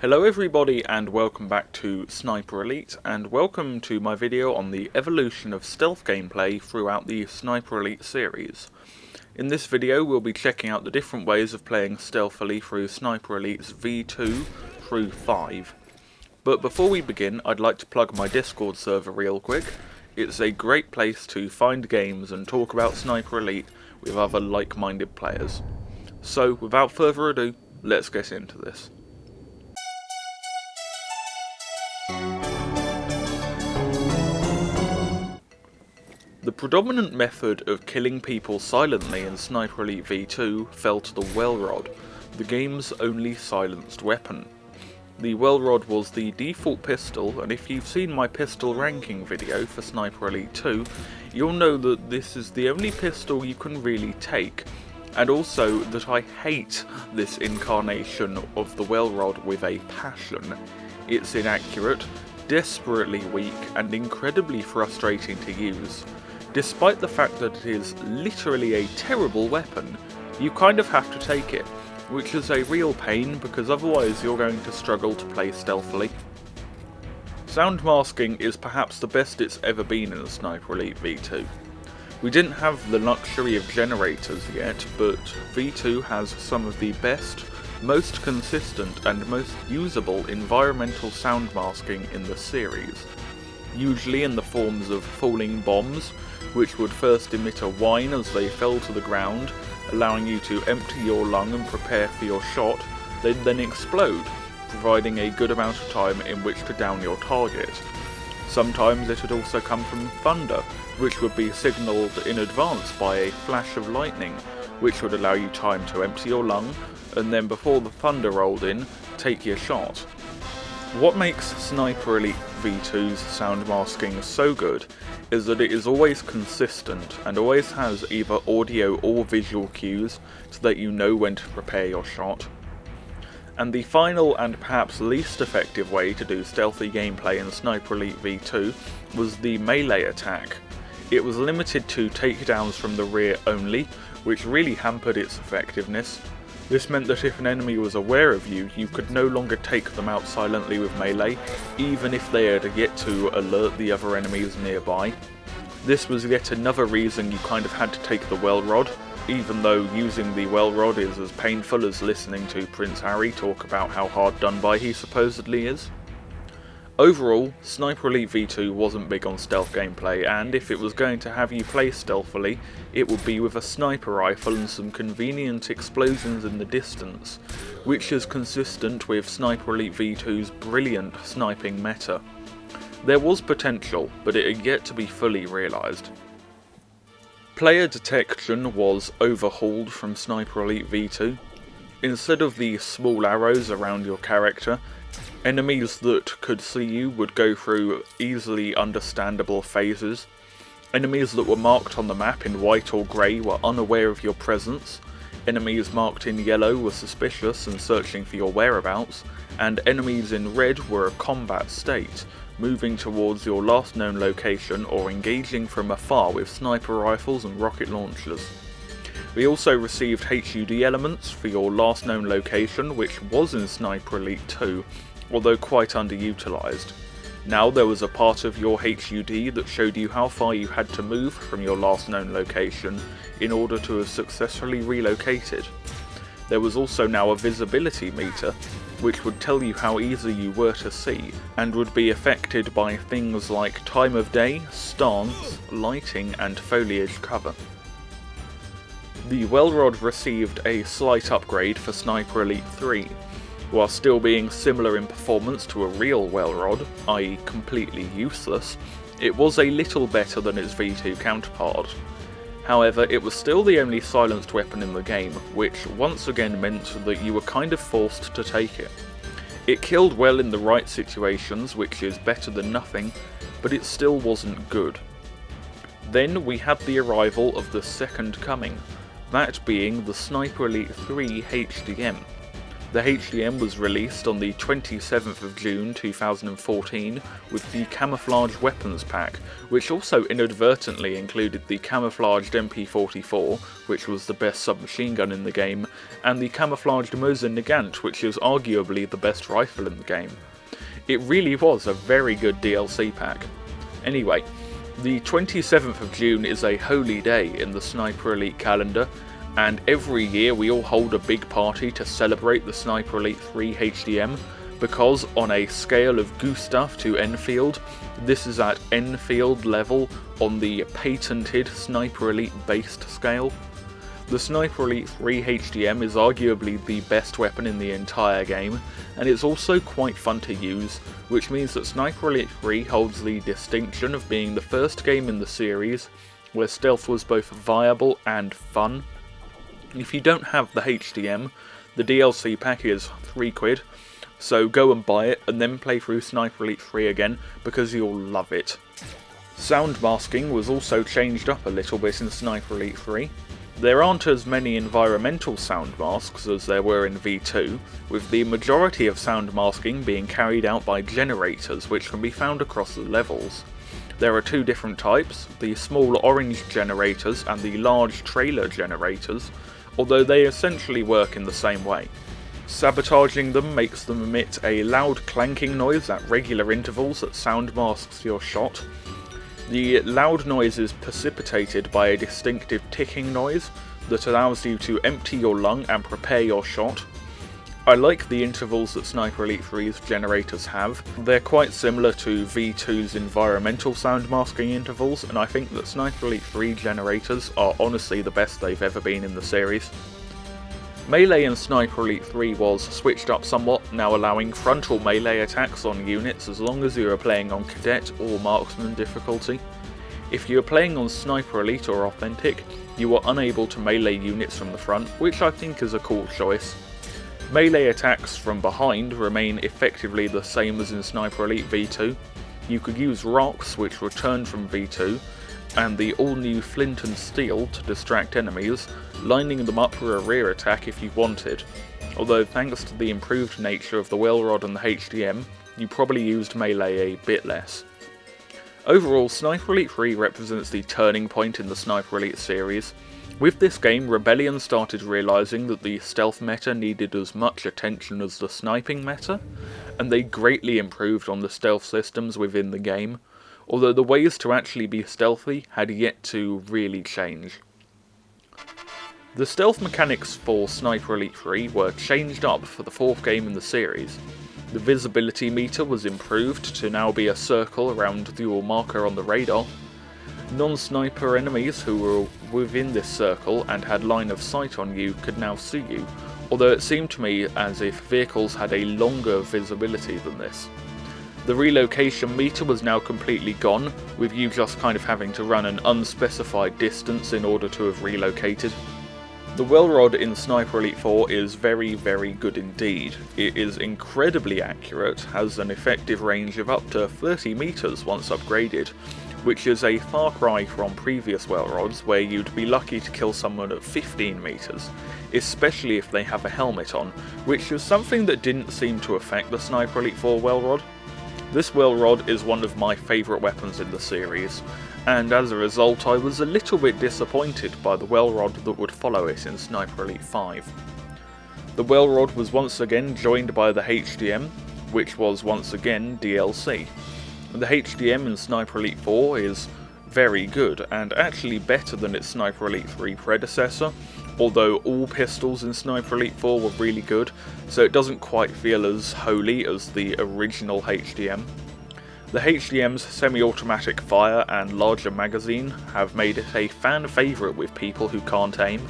Hello everybody and welcome back to Sniper Elite, and welcome to my video on the evolution of stealth gameplay throughout the Sniper Elite series. In this video we'll be checking out the different ways of playing stealthily through Sniper Elite's V2 through 5. But before we begin, I'd like to plug my Discord server real quick. It's a great place to find games and talk about Sniper Elite with other like-minded players. So without further ado, let's get into this. The predominant method of killing people silently in Sniper Elite V2 fell to the Welrod, the game's only silenced weapon. The Welrod was the default pistol, and if you've seen my pistol ranking video for Sniper Elite 2, you'll know that this is the only pistol you can really take, and also that I hate this incarnation of the Welrod with a passion. It's inaccurate, desperately weak, and incredibly frustrating to use. Despite the fact that it is literally a terrible weapon, you kind of have to take it, which is a real pain because otherwise you're going to struggle to play stealthily. Sound masking is perhaps the best it's ever been in Sniper Elite V2. We didn't have the luxury of generators yet, but V2 has some of the best, most consistent and most usable environmental sound masking in the series, usually in the forms of falling bombs, which would first emit a whine as they fell to the ground, allowing you to empty your lung and prepare for your shot. They'd then explode, providing a good amount of time in which to down your target. Sometimes it would also come from thunder, which would be signalled in advance by a flash of lightning, which would allow you time to empty your lung, and then before the thunder rolled in, take your shot. What makes Sniper Elite V2's sound masking so good is that it is always consistent and always has either audio or visual cues so that you know when to prepare your shot. And the final and perhaps least effective way to do stealthy gameplay in Sniper Elite V2 was the melee attack. It was limited to takedowns from the rear only, which really hampered its effectiveness. This meant that if an enemy was aware of you, you could no longer take them out silently with melee, even if they had yet to alert the other enemies nearby. This was yet another reason you kind of had to take the Welrod, even though using the Welrod is as painful as listening to Prince Harry talk about how hard done by he supposedly is. Overall, Sniper Elite V2 wasn't big on stealth gameplay, and if it was going to have you play stealthily, it would be with a sniper rifle and some convenient explosions in the distance, which is consistent with Sniper Elite V2's brilliant sniping meta. There was potential, but it had yet to be fully realised. Player detection was overhauled from Sniper Elite V2. Instead of the small arrows around your character, enemies that could see you would go through easily understandable phases. Enemies that were marked on the map in white or grey were unaware of your presence. Enemies marked in yellow were suspicious and searching for your whereabouts, and enemies in red were a combat state, moving towards your last known location or engaging from afar with sniper rifles and rocket launchers. We also received HUD elements for your last known location, which was in Sniper Elite 2, although quite underutilised. Now there was a part of your HUD that showed you how far you had to move from your last known location in order to have successfully relocated. There was also now a visibility meter, which would tell you how easy you were to see, and would be affected by things like time of day, stance, lighting, and foliage cover. The Welrod received a slight upgrade for Sniper Elite 3. While still being similar in performance to a real Welrod, i.e. completely useless, it was a little better than its V2 counterpart. However, it was still the only silenced weapon in the game, which once again meant that you were kind of forced to take it. It killed well in the right situations, which is better than nothing, but it still wasn't good. Then we had the arrival of the second coming, that being the Sniper Elite 3 HDM. The HDM was released on the 27th of June 2014 with the Camouflage Weapons Pack, which also inadvertently included the camouflaged MP44, which was the best submachine gun in the game, and the camouflaged Mosin Nagant, which is arguably the best rifle in the game. It really was a very good DLC pack. Anyway, the 27th of June is a holy day in the Sniper Elite calendar, and every year we all hold a big party to celebrate the Sniper Elite 3 HDM, because on a scale of Gustav to Enfield, this is at Enfield level on the patented Sniper Elite based scale. The Sniper Elite 3 HDM is arguably the best weapon in the entire game, and it's also quite fun to use, which means that Sniper Elite 3 holds the distinction of being the first game in the series where stealth was both viable and fun. If you don't have the HDM, the DLC pack is £3, so go and buy it and then play through Sniper Elite 3 again because you'll love it. Sound masking was also changed up a little bit in Sniper Elite 3. There aren't as many environmental sound masks as there were in V2, with the majority of sound masking being carried out by generators which can be found across the levels. There are two different types, the small orange generators and the large trailer generators, although they essentially work in the same way. Sabotaging them makes them emit a loud clanking noise at regular intervals that sound masks your shot. The loud noise is precipitated by a distinctive ticking noise that allows you to empty your lung and prepare your shot. I like the intervals that Sniper Elite 3's generators have. They're quite similar to V2's environmental sound masking intervals, and I think that Sniper Elite 3 generators are honestly the best they've ever been in the series. Melee in Sniper Elite 3 was switched up somewhat, now allowing frontal melee attacks on units as long as you are playing on Cadet or Marksman difficulty. If you are playing on Sniper Elite or Authentic, you are unable to melee units from the front, which I think is a cool choice. Melee attacks from behind remain effectively the same as in Sniper Elite V2. You could use rocks, which returned from V2, and the all-new Flint and Steel to distract enemies, lining them up for a rear attack if you wanted, although thanks to the improved nature of the Welrod and the HDM, you probably used melee a bit less. Overall, Sniper Elite 3 represents the turning point in the Sniper Elite series. With this game, Rebellion started realising that the stealth meta needed as much attention as the sniping meta, and they greatly improved on the stealth systems within the game, although the ways to actually be stealthy had yet to really change. The stealth mechanics for Sniper Elite 3 were changed up for the fourth game in the series. The visibility meter was improved to now be a circle around your marker on the radar. Non-sniper enemies who were within this circle and had line of sight on you could now see you, although it seemed to me as if vehicles had a longer visibility than this. The relocation meter was now completely gone, with you just kind of having to run an unspecified distance in order to have relocated. The Welrod in Sniper Elite 4 is very, very good indeed. It is incredibly accurate, has an effective range of up to 30 meters once upgraded, which is a far cry from previous Welrods where you'd be lucky to kill someone at 15 meters, especially if they have a helmet on, which is something that didn't seem to affect the Sniper Elite 4 Welrod. This Welrod is one of my favourite weapons in the series, and as a result I was a little bit disappointed by the Welrod that would follow it in Sniper Elite 5. The Welrod was once again joined by the HDM, which was once again DLC. The HDM in Sniper Elite 4 is very good, and actually better than its Sniper Elite 3 predecessor, although all pistols in Sniper Elite 4 were really good, so it doesn't quite feel as holy as the original HDM. The HDM's semi-automatic fire and larger magazine have made it a fan favourite with people who can't aim,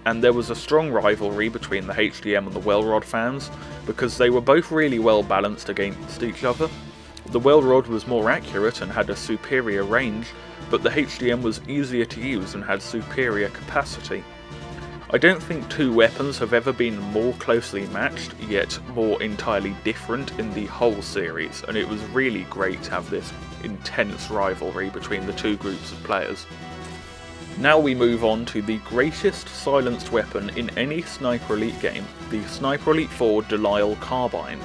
and there was a strong rivalry between the HDM and the Welrod fans, because they were both really well balanced against each other. The Welrod was more accurate and had a superior range, but the HDM was easier to use and had superior capacity. I don't think two weapons have ever been more closely matched, yet more entirely different in the whole series, and it was really great to have this intense rivalry between the two groups of players. Now we move on to the greatest silenced weapon in any Sniper Elite game, the Sniper Elite 4 Delisle Carbine.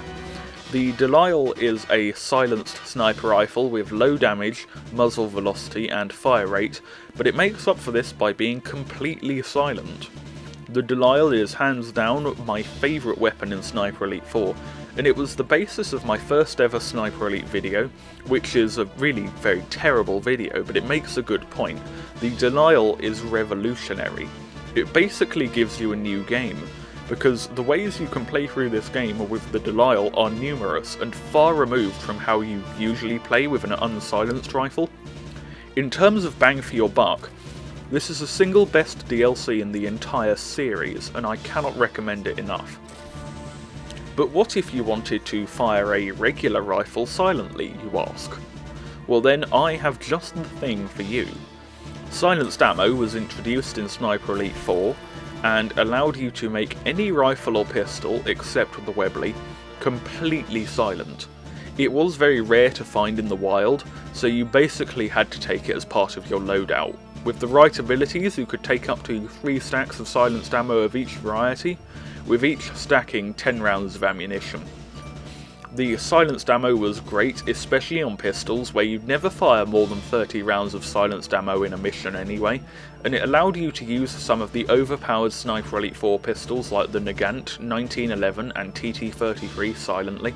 The Delisle is a silenced sniper rifle with low damage, muzzle velocity and fire rate, but it makes up for this by being completely silent. The Delisle is hands down my favourite weapon in Sniper Elite 4, and it was the basis of my first ever Sniper Elite video, which is a really very terrible video, but it makes a good point. The Delisle is revolutionary. It basically gives you a new game, because the ways you can play through this game with the Delisle are numerous and far removed from how you usually play with an unsilenced rifle. In terms of bang for your buck, this is the single best DLC in the entire series, and I cannot recommend it enough. But what if you wanted to fire a regular rifle silently, you ask? Well then, I have just the thing for you. Silenced ammo was introduced in Sniper Elite 4, and allowed you to make any rifle or pistol, except the Webley, completely silent. It was very rare to find in the wild, so you basically had to take it as part of your loadout. With the right abilities, you could take up to 3 stacks of silenced ammo of each variety, with each stacking 10 rounds of ammunition. The silenced ammo was great, especially on pistols, where you'd never fire more than 30 rounds of silenced ammo in a mission anyway, and it allowed you to use some of the overpowered Sniper Elite 4 pistols like the Nagant, 1911 and TT33 silently.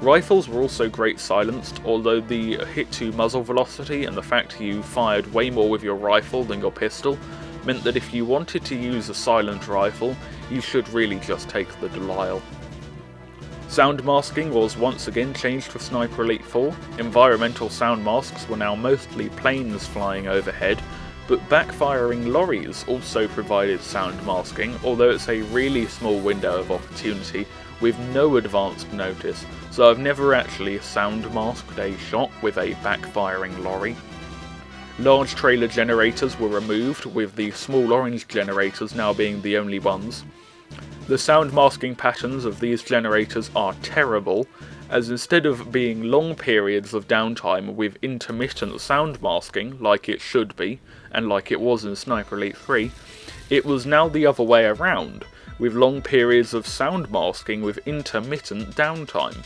Rifles were also great silenced, although the hit to muzzle velocity and the fact you fired way more with your rifle than your pistol meant that if you wanted to use a silent rifle, you should really just take the Delisle. Sound masking was once again changed for Sniper Elite 4. Environmental sound masks were now mostly planes flying overhead, but backfiring lorries also provided sound masking, although it's a really small window of opportunity with no advanced notice, so I've never actually sound masked a shot with a backfiring lorry. Large trailer generators were removed, with the small orange generators now being the only ones. The sound masking patterns of these generators are terrible, as instead of being long periods of downtime with intermittent sound masking, like it should be, and like it was in Sniper Elite 3, it was now the other way around, with long periods of sound masking with intermittent downtime.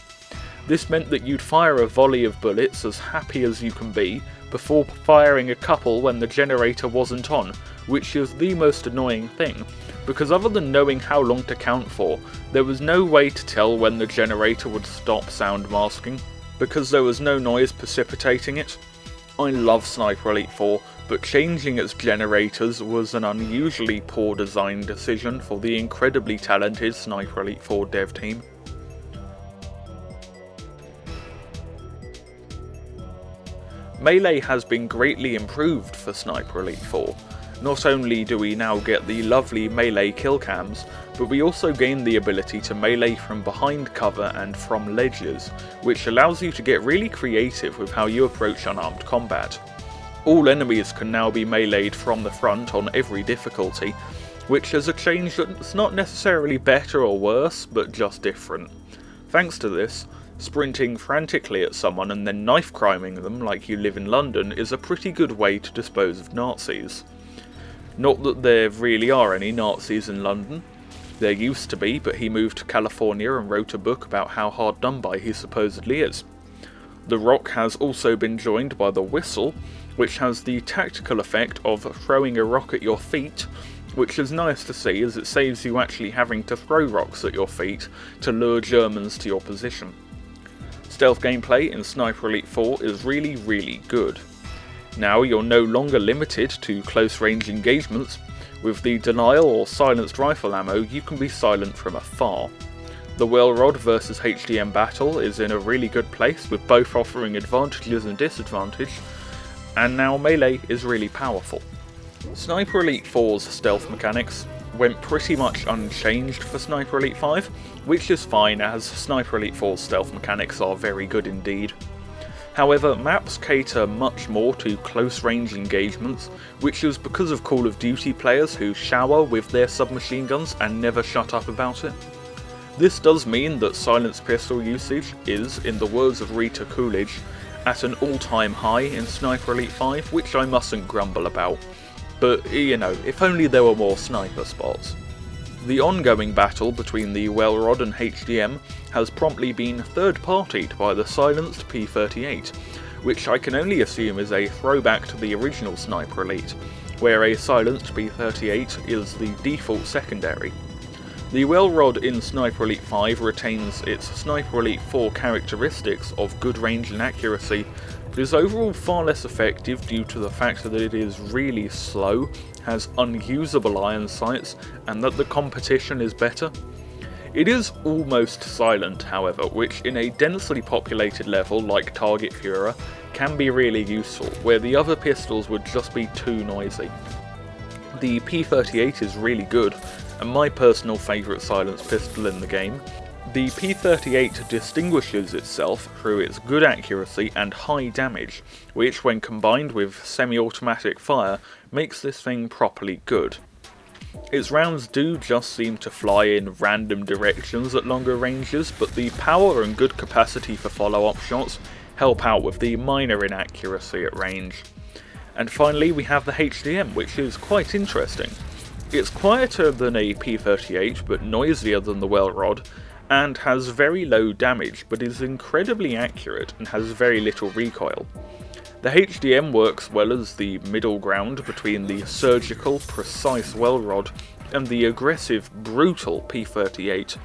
This meant that you'd fire a volley of bullets as happy as you can be, before firing a couple when the generator wasn't on, which is the most annoying thing, because other than knowing how long to count for, there was no way to tell when the generator would stop sound masking, because there was no noise precipitating it. I love Sniper Elite 4, but changing its generators was an unusually poor design decision for the incredibly talented Sniper Elite 4 dev team. Melee has been greatly improved for Sniper Elite 4. Not only do we now get the lovely melee kill cams, but we also gain the ability to melee from behind cover and from ledges, which allows you to get really creative with how you approach unarmed combat. All enemies can now be meleeed from the front on every difficulty, which is a change that's not necessarily better or worse, but just different. Thanks to this, sprinting frantically at someone and then knife criming them like you live in London is a pretty good way to dispose of Nazis. Not that there really are any Nazis in London. There used to be, but he moved to California and wrote a book about how hard done by he supposedly is. The Rock has also been joined by the Whistle, which has the tactical effect of throwing a rock at your feet, which is nice to see as it saves you actually having to throw rocks at your feet to lure Germans to your position. Stealth gameplay in Sniper Elite 4 is really good. Now you're no longer limited to close range engagements. With the Delisle or silenced rifle ammo, you can be silent from afar. The Welrod vs HDM battle is in a really good place, with both offering advantages and disadvantages, and now melee is really powerful. Sniper Elite 4's stealth mechanics went pretty much unchanged for Sniper Elite 5, which is fine as Sniper Elite 4's stealth mechanics are very good indeed. However, maps cater much more to close range engagements, which is because of Call of Duty players who shower with their submachine guns and never shut up about it. This does mean that silenced pistol usage is, in the words of Rita Coolidge, at an all-time high in Sniper Elite 5, which I mustn't grumble about. but you know, if only there were more sniper spots. The ongoing battle between the Welrod and HDM has promptly been third-partied by the silenced P38, which I can only assume is a throwback to the original Sniper Elite, where a silenced P38 is the default secondary. The Welrod in Sniper Elite 5 retains its Sniper Elite 4 characteristics of good range and accuracy, but is overall far less effective due to the fact that it is really slow, has unusable iron sights, and that the competition is better. It is almost silent, however, which in a densely populated level like Target Führer can be really useful, where the other pistols would just be too noisy. The P38 is really good, and my personal favourite silenced pistol in the game. The P38 distinguishes itself through its good accuracy and high damage, which when combined with semi-automatic fire makes this thing properly good. Its rounds do just seem to fly in random directions at longer ranges, but the power and good capacity for follow-up shots help out with the minor inaccuracy at range. And finally we have the HDM, which is quite interesting. It's quieter than a P38 but noisier than the Welrod, and has very low damage but is incredibly accurate and has very little recoil. The HDM works well as the middle ground between the surgical, precise Welrod and the aggressive, brutal P38.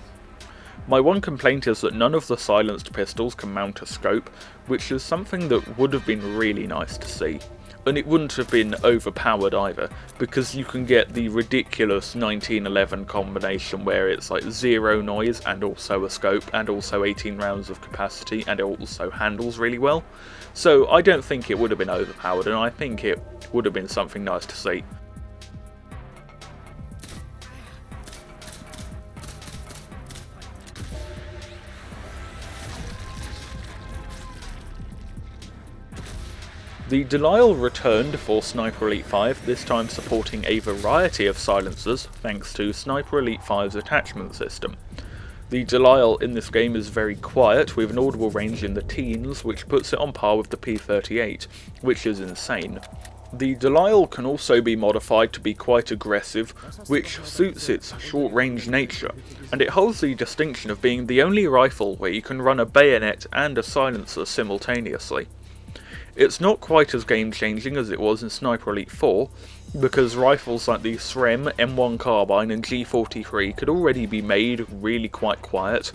My one complaint is that none of the silenced pistols can mount a scope, which is something that would have been really nice to see. And it wouldn't have been overpowered either, because you can get the ridiculous 1911 combination where it's like 0 noise and also a scope and also 18 rounds of capacity and it also handles really well. So I don't think it would have been overpowered, and I think it would have been something nice to see. The Delisle returned for Sniper Elite 5, this time supporting a variety of silencers thanks to Sniper Elite 5's attachment system. The Delisle in this game is very quiet, with an audible range in the teens, which puts it on par with the P38, which is insane. The Delisle can also be modified to be quite aggressive, which suits its short-range nature, and it holds the distinction of being the only rifle where you can run a bayonet and a silencer simultaneously. It's not quite as game-changing as it was in Sniper Elite 4, because rifles like the SREM, M1 Carbine and G43 could already be made really quite quiet,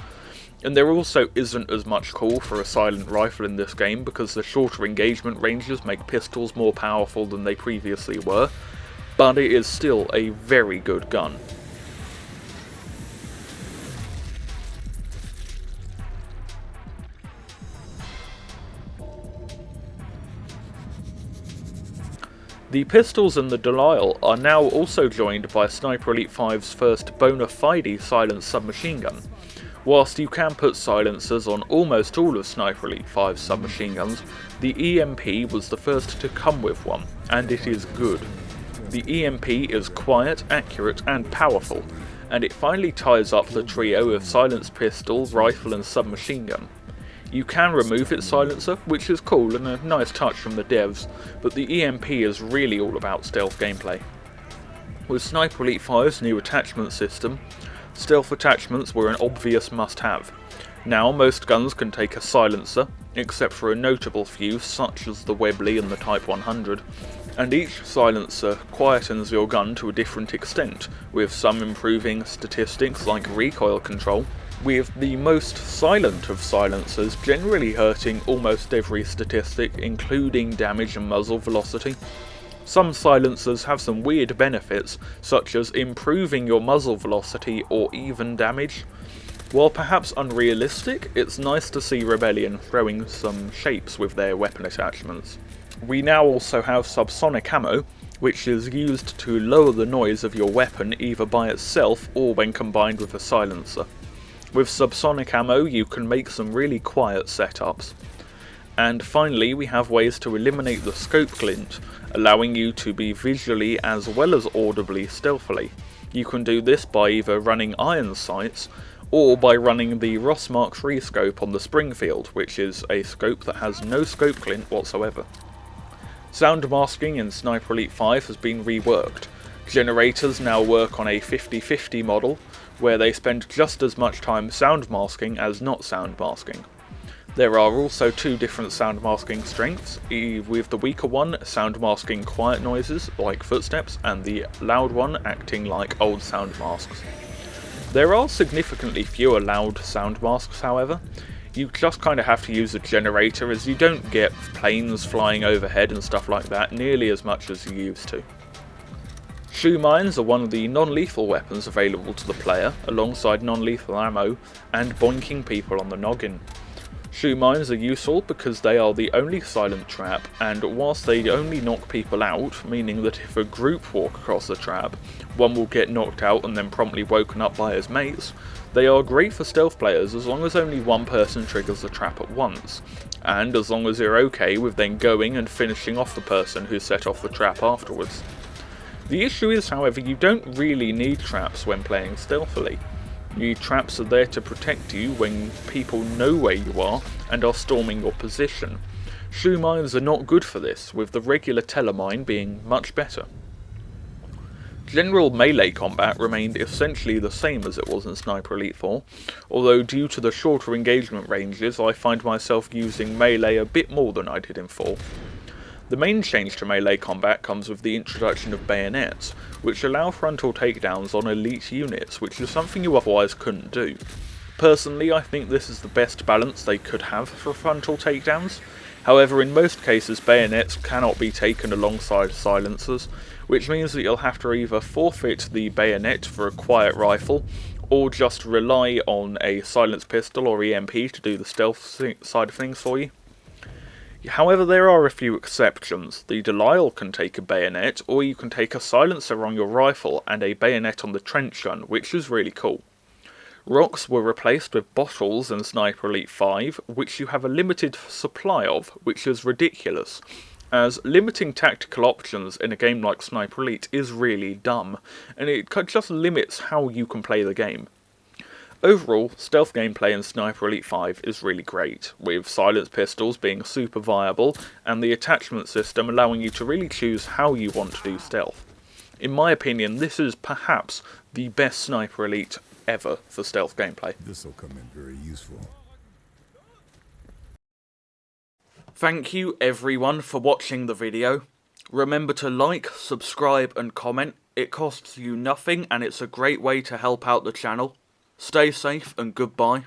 and there also isn't as much call for a silent rifle in this game because the shorter engagement ranges make pistols more powerful than they previously were, but it is still a very good gun. The pistols in the Delisle are now also joined by Sniper Elite 5's first bona fide silenced submachine gun. Whilst you can put silencers on almost all of Sniper Elite 5's submachine guns, the EMP was the first to come with one, and it is good. The EMP is quiet, accurate and powerful, and it finally ties up the trio of silenced pistol, rifle and submachine gun. You can remove its silencer, which is cool and a nice touch from the devs, but the EMP is really all about stealth gameplay. With Sniper Elite 5's new attachment system, stealth attachments were an obvious must-have. Now most guns can take a silencer, except for a notable few such as the Webley and the Type 100, and each silencer quietens your gun to a different extent, with some improving statistics like recoil control, with the most silent of silencers generally hurting almost every statistic, including damage and muzzle velocity. Some silencers have some weird benefits, such as improving your muzzle velocity or even damage. While perhaps unrealistic, it's nice to see Rebellion throwing some shapes with their weapon attachments. We now also have subsonic ammo, which is used to lower the noise of your weapon either by itself or when combined with a silencer. With subsonic ammo you can make some really quiet setups. And finally we have ways to eliminate the scope glint, allowing you to be visually as well as audibly stealthily. You can do this by either running iron sights, or by running the Ross Mark III scope on the Springfield, which is a scope that has no scope glint whatsoever. Sound masking in Sniper Elite 5 has been reworked. Generators now work on a 50-50 model, where they spend just as much time sound masking as not sound masking. There are also two different sound masking strengths, with the weaker one sound masking quiet noises like footsteps and the loud one acting like old sound masks. There are significantly fewer loud sound masks, however. You just kind of have to use a generator, as you don't get planes flying overhead and stuff like that nearly as much as you used to. Shoe mines are one of the non-lethal weapons available to the player, alongside non-lethal ammo and boinking people on the noggin. Shoe mines are useful because they are the only silent trap, and whilst they only knock people out, meaning that if a group walk across the trap, one will get knocked out and then promptly woken up by his mates, they are great for stealth players as long as only one person triggers the trap at once, and as long as you're okay with then going and finishing off the person who set off the trap afterwards. The issue is, however, you don't really need traps when playing stealthily. The traps are there to protect you when people know where you are and are storming your position. Shoe mines are not good for this, with the regular telemine being much better. General melee combat remained essentially the same as it was in Sniper Elite 4, although due to the shorter engagement ranges I find myself using melee a bit more than I did in 4. The main change to melee combat comes with the introduction of bayonets, which allow frontal takedowns on elite units, which is something you otherwise couldn't do. Personally, I think this is the best balance they could have for frontal takedowns. However, in most cases bayonets cannot be taken alongside silencers, which means that you'll have to either forfeit the bayonet for a quiet rifle, or just rely on a silenced pistol or EMP to do the stealth side of things for you. However, there are a few exceptions. The Delisle can take a bayonet, or you can take a silencer on your rifle and a bayonet on the trench gun, which is really cool. Rocks were replaced with bottles in Sniper Elite 5, which you have a limited supply of, which is ridiculous, as limiting tactical options in a game like Sniper Elite is really dumb, and it just limits how you can play the game. Overall, stealth gameplay in Sniper Elite 5 is really great, with silenced pistols being super viable, and the attachment system allowing you to really choose how you want to do stealth. In my opinion, this is perhaps the best Sniper Elite ever for stealth gameplay. This will come in very useful. Thank you everyone for watching the video. Remember to like, subscribe and comment. It costs you nothing and it's a great way to help out the channel. Stay safe and goodbye.